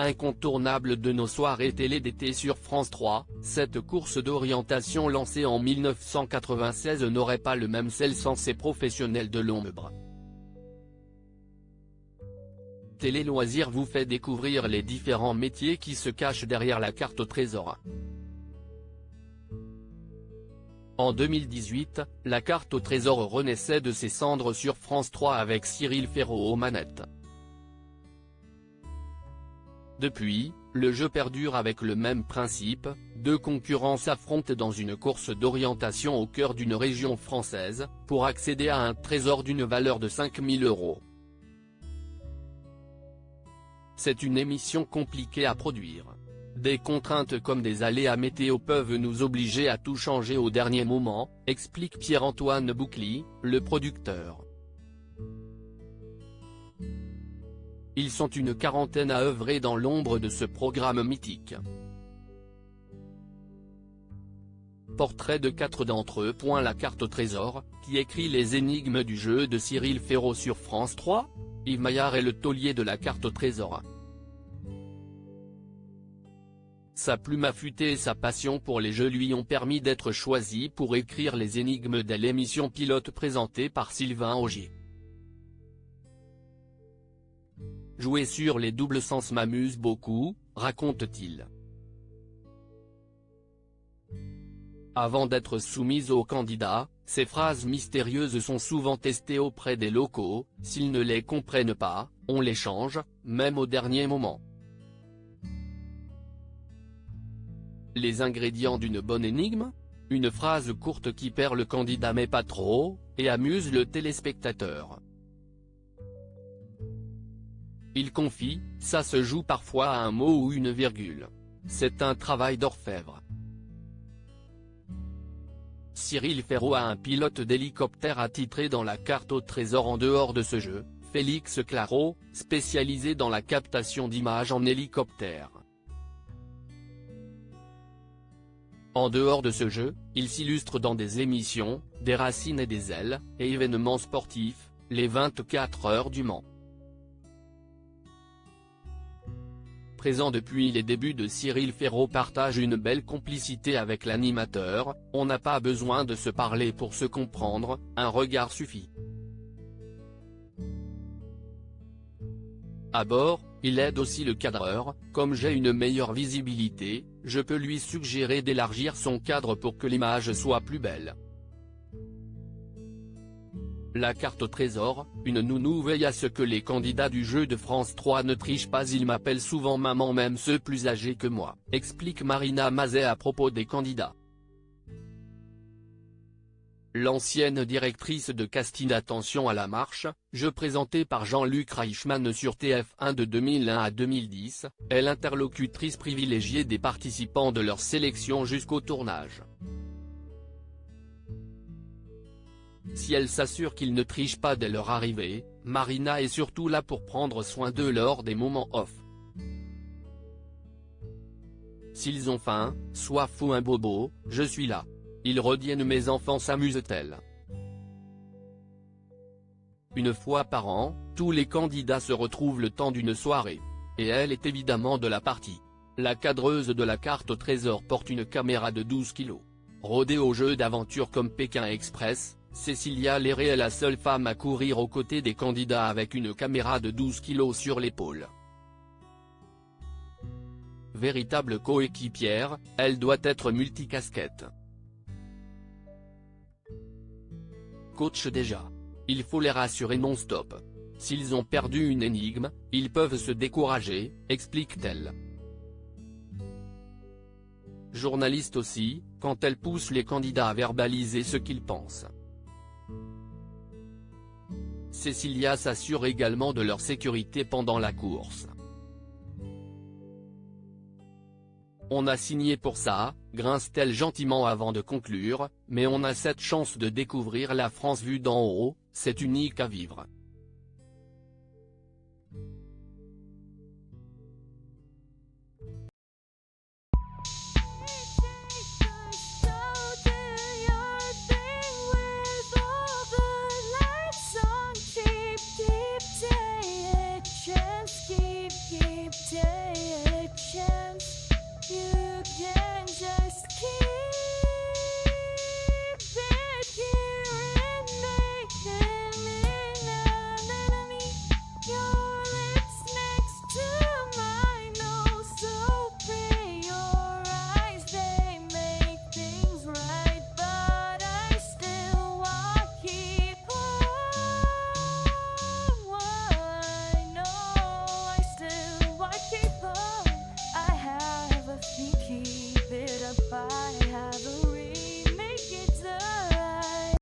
Incontournable de nos soirées télé d'été sur France 3, cette course d'orientation lancée en 1996 n'aurait pas le même sel sans ses professionnels de l'ombre. Télé Loisirs vous fait découvrir les différents métiers qui se cachent derrière la carte au trésor. En 2018, la carte au trésor renaissait de ses cendres sur France 3 avec Cyril Ferraud aux manettes. Depuis, le jeu perdure avec le même principe, deux concurrents s'affrontent dans une course d'orientation au cœur d'une région française, pour accéder à un trésor d'une valeur de 5 000 €. C'est une émission compliquée à produire. Des contraintes comme des aléas météo peuvent nous obliger à tout changer au dernier moment, explique Pierre-Antoine Boucli, le producteur. Ils sont une quarantaine à œuvrer dans l'ombre de ce programme mythique. Portrait de 4 d'entre eux. La carte au trésor, qui écrit les énigmes du jeu de Cyril Ferraud sur France 3, Yves Maillard est le taulier de la carte au trésor. Sa plume affûtée et sa passion pour les jeux lui ont permis d'être choisi pour écrire les énigmes de l'émission pilote présentée par Sylvain Augier. Jouer sur les doubles sens m'amuse beaucoup, raconte-t-il. Avant d'être soumises aux candidats, ces phrases mystérieuses sont souvent testées auprès des locaux, s'ils ne les comprennent pas, on les change, même au dernier moment. Les ingrédients d'une bonne énigme ? Une phrase courte qui perd le candidat mais pas trop, et amuse le téléspectateur. Il confie, ça se joue parfois à un mot ou une virgule. C'est un travail d'orfèvre. Cyril Ferraud a un pilote d'hélicoptère attitré dans la carte au trésor. En dehors de ce jeu, Félix Claro, spécialisé dans la captation d'images en hélicoptère. En dehors de ce jeu, il s'illustre dans des émissions, des Racines et des Ailes, et événements sportifs, les 24 heures du Mans. Présent depuis les débuts de Cyril Ferraud partage une belle complicité avec l'animateur, on n'a pas besoin de se parler pour se comprendre, un regard suffit. À bord, il aide aussi le cadreur, comme j'ai une meilleure visibilité, je peux lui suggérer d'élargir son cadre pour que l'image soit plus belle. La carte au trésor, une nounou veille à ce que les candidats du jeu de France 3 ne trichent pas. Ils m'appellent souvent maman, même ceux plus âgés que moi, explique Marina Mazet à propos des candidats. L'ancienne directrice de casting Attention à la marche, jeu présenté par Jean-Luc Reichmann sur TF1 de 2001 à 2010, est l'interlocutrice privilégiée des participants de leur sélection jusqu'au tournage. Si elle s'assure qu'ils ne trichent pas dès leur arrivée, Marina est surtout là pour prendre soin d'eux lors des moments off. S'ils ont faim, soif ou un bobo, je suis là. Ils reviennent, mes enfants, s'amuse-t-elle. Une fois par an, tous les candidats se retrouvent le temps d'une soirée. Et elle est évidemment de la partie. La cadreuse de la carte au trésor porte une caméra de 12 kg. Rodée aux jeux d'aventure comme Pékin Express, Cécilia Léré est la seule femme à courir aux côtés des candidats avec une caméra de 12 kg sur l'épaule. Véritable coéquipière, elle doit être multicasquette. Coach déjà. Il faut les rassurer non-stop. S'ils ont perdu une énigme, ils peuvent se décourager, explique-t-elle. Journaliste aussi, quand elle pousse les candidats à verbaliser ce qu'ils pensent. Cécilia s'assure également de leur sécurité pendant la course. On a signé pour ça, grince-t-elle gentiment avant de conclure, mais on a cette chance de découvrir la France vue d'en haut, c'est unique à vivre.